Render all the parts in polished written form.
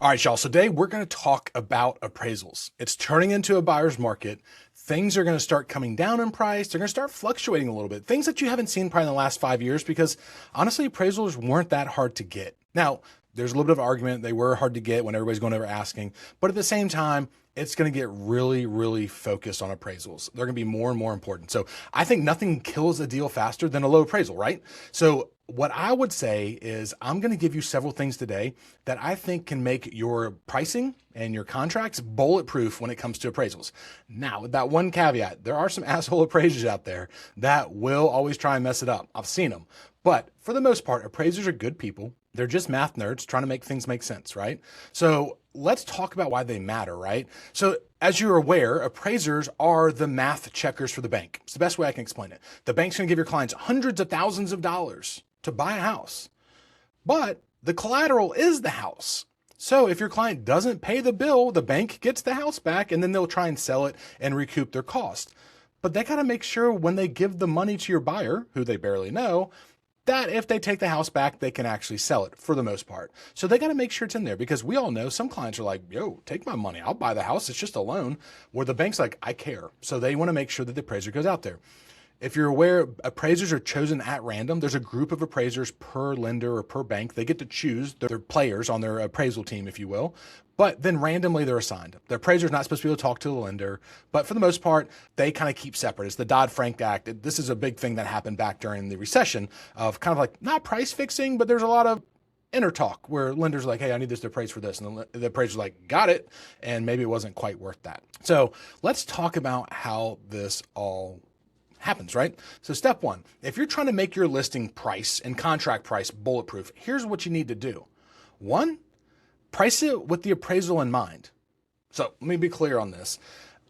All right, y'all. So today we're going to talk about appraisals. It's turning into a buyer's market. Things are going to start coming down in price. They're going to start fluctuating a little bit. Things that you haven't seen probably in the last 5 years because honestly, appraisals weren't that hard to get. Now, there's a little bit of argument. They were hard to get when everybody's going over asking, but at the same time, it's going to get really, really focused on appraisals. They're going to be more and more important. So I think nothing kills a deal faster than a low appraisal, right? So what I would say is I'm going to give you several things today that I think can make your pricing and your contracts bulletproof when it comes to appraisals. Now, with that one caveat, there are some asshole appraisers out there that will always try and mess it up. I've seen them. But for the most part, appraisers are good people. They're just math nerds trying to make things make sense, right? So let's talk about why they matter, right? So as you're aware, appraisers are the math checkers for the bank. It's the best way I can explain it. The bank's going to give your clients hundreds of thousands of dollars to buy a house, but the collateral is the house. So if your client doesn't pay the bill, the bank gets the house back and then they'll try and sell it and recoup their cost. But they got to make sure when they give the money to your buyer, who they barely know, that if they take the house back, they can actually sell it for the most part. So they got to make sure it's in there because we all know some clients are like, yo, take my money. I'll buy the house. It's just a loan. Where the bank's like, I care. So they want to make sure that the appraiser goes out there. If you're aware, appraisers are chosen at random. There's a group of appraisers per lender or per bank. They get to choose their players on their appraisal team, if you will, but then randomly they're assigned. The appraiser is not supposed to be able to talk to the lender, but for the most part, they kind of keep separate. It's the Dodd-Frank Act. This is a big thing that happened back during the recession of kind of like not price fixing, but there's a lot of inner talk where lenders are like, hey, I need this to appraise for this. And the appraiser's like, got it. And maybe it wasn't quite worth that. So let's talk about how this all happens, right? So step one, if you're trying to make your listing price and contract price bulletproof, here's what you need to do. One, price it with the appraisal in mind. So let me be clear on this.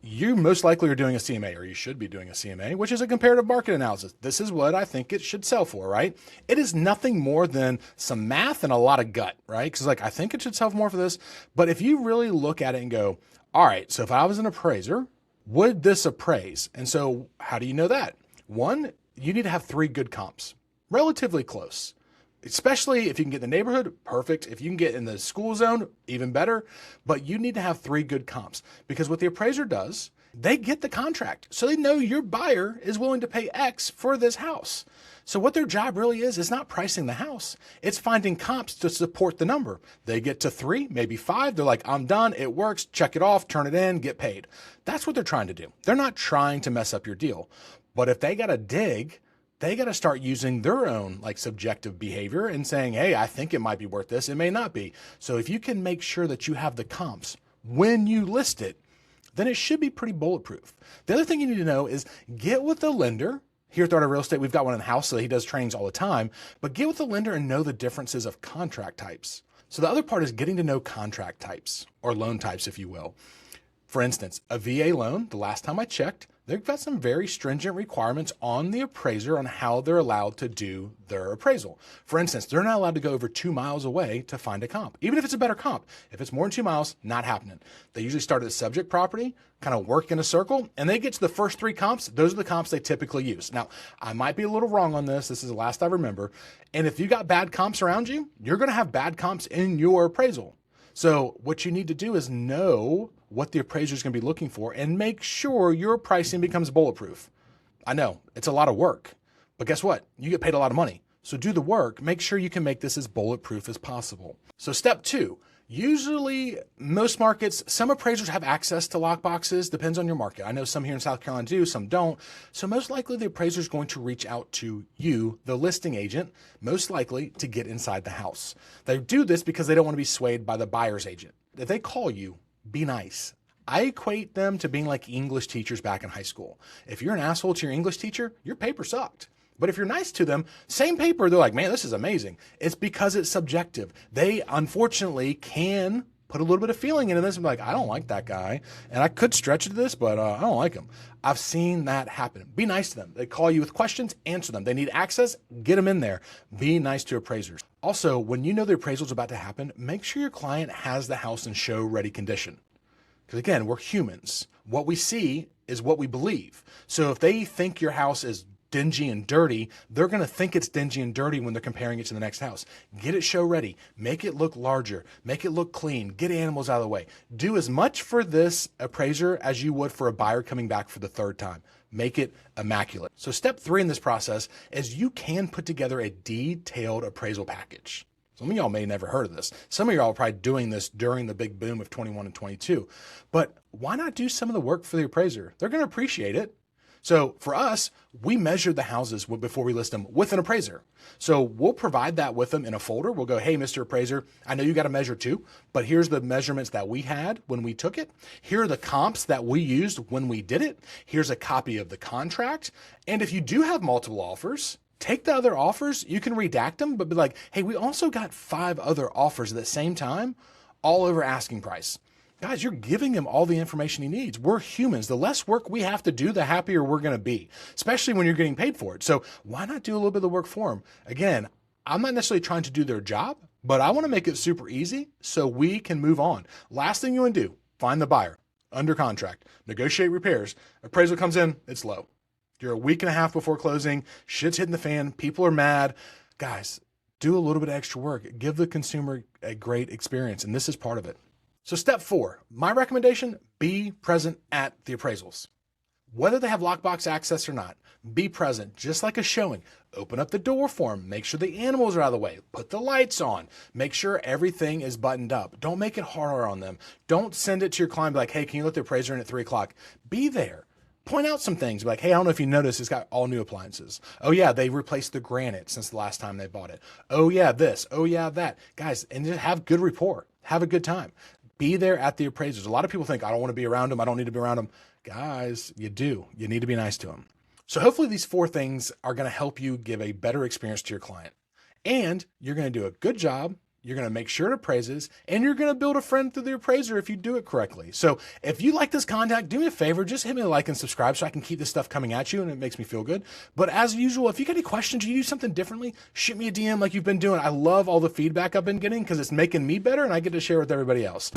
You most likely are doing a CMA, or you should be doing a CMA, which is a comparative market analysis. This is what I think it should sell for, right? It is nothing more than some math and a lot of gut, right? Because like, I think it should sell for more for this. But if you really look at it and go, all right, so if I was an appraiser, would this appraise? And so how do you know that? One, you need to have 3 good comps, relatively close, especially if you can get in the neighborhood, perfect. If you can get in the school zone, even better. But you need to have 3 good comps because what the appraiser does, they get the contract. So they know your buyer is willing to pay X for this house. So what their job really is not pricing the house. It's finding comps to support the number. They get to 3, maybe 5. They're like, I'm done. It works. Check it off, turn it in, get paid. That's what they're trying to do. They're not trying to mess up your deal. But if they got to dig, they got to start using their own like subjective behavior and saying, hey, I think it might be worth this. It may not be. So if you can make sure that you have the comps when you list it, then it should be pretty bulletproof. The other thing you need to know is get with the lender. Here at Third Real Estate, we've got one in the house, so he does trainings all the time, but get with the lender and know the differences of contract types. So the other part is getting to know contract types or loan types, if you will. For instance, a VA loan, the last time I checked, they've got some very stringent requirements on the appraiser on how they're allowed to do their appraisal. For instance, they're not allowed to go over 2 miles away to find a comp, even if it's a better comp. If it's more than 2 miles, not happening. They usually start at the subject property, kind of work in a circle, and they get to the first 3 comps. Those are the comps they typically use. Now, I might be a little wrong on this. This is the last I remember. And if you got bad comps around you, you're going to have bad comps in your appraisal. So what you need to do is know what the appraiser is going to be looking for and make sure your pricing becomes bulletproof. I know it's a lot of work, but guess what? You get paid a lot of money. So do the work, make sure you can make this as bulletproof as possible. So step 2, usually most markets, some appraisers have access to lockboxes, depends on your market. I know some here in South Carolina do, some don't. So most likely the appraiser is going to reach out to you, the listing agent, most likely to get inside the house. They do this because they don't want to be swayed by the buyer's agent. If they call you, be nice. I equate them to being like English teachers back in high school. If you're an asshole to your English teacher, your paper sucked. But if you're nice to them, same paper, they're like, man, this is amazing. It's because it's subjective. They unfortunately can put a little bit of feeling into this and be like, I don't like that guy. And I could stretch it to this, but I don't like him. I've seen that happen. Be nice to them. They call you with questions, answer them. They need access, get them in there. Be nice to appraisers. Also, when you know the appraisal is about to happen, make sure your client has the house in show ready condition. Because again, we're humans. What we see is what we believe. So if they think your house is dingy and dirty, they're going to think it's dingy and dirty when they're comparing it to the next house. Get it show ready, make it look larger, make it look clean, get animals out of the way. Do as much for this appraiser as you would for a buyer coming back for the third time. Make it immaculate. So step 3 in this process is you can put together a detailed appraisal package. Some of y'all may have never heard of this. Some of y'all are probably doing this during the big boom of 21 and 22, but why not do some of the work for the appraiser? They're going to appreciate it. So for us, we measured the houses before we list them with an appraiser. So we'll provide that with them in a folder. We'll go, hey, Mr. Appraiser, I know you got to measure too, but here's the measurements that we had when we took it. Here are the comps that we used when we did it. Here's a copy of the contract. And if you do have multiple offers, take the other offers, you can redact them, but be like, hey, we also got 5 other offers at the same time, all over asking price. Guys, you're giving him all the information he needs. We're humans. The less work we have to do, the happier we're going to be, especially when you're getting paid for it. So why not do a little bit of the work for him? Again, I'm not necessarily trying to do their job, but I want to make it super easy so we can move on. Last thing you want to do, find the buyer, under contract, negotiate repairs. Appraisal comes in, it's low. You're a week and a half before closing, shit's hitting the fan, people are mad. Guys, do a little bit of extra work. Give the consumer a great experience, and this is part of it. So step 4, my recommendation, be present at the appraisals. Whether they have lockbox access or not, be present, just like a showing. Open up the door for them, make sure the animals are out of the way, put the lights on, make sure everything is buttoned up. Don't make it harder on them. Don't send it to your client, be like, hey, can you let the appraiser in at 3 o'clock? Be there. Point out some things, be like, hey, I don't know if you noticed, it's got all new appliances. Oh yeah, they replaced the granite since the last time they bought it. Oh yeah, this, oh yeah, that. Guys, and just have good rapport, have a good time. Be there at the appraisers. A lot of people think, I don't want to be around them. I don't need to be around them. Guys, you do. You need to be nice to them. So hopefully these 4 things are going to help you give a better experience to your client. And you're going to do a good job. You're going to make sure it appraises, and you're going to build a friend through the appraiser if you do it correctly. So if you like this content, do me a favor, just hit me a like and subscribe so I can keep this stuff coming at you, and it makes me feel good. But as usual, if you got any questions, you do something differently, shoot me a DM like you've been doing. I love all the feedback I've been getting because it's making me better, and I get to share with everybody else.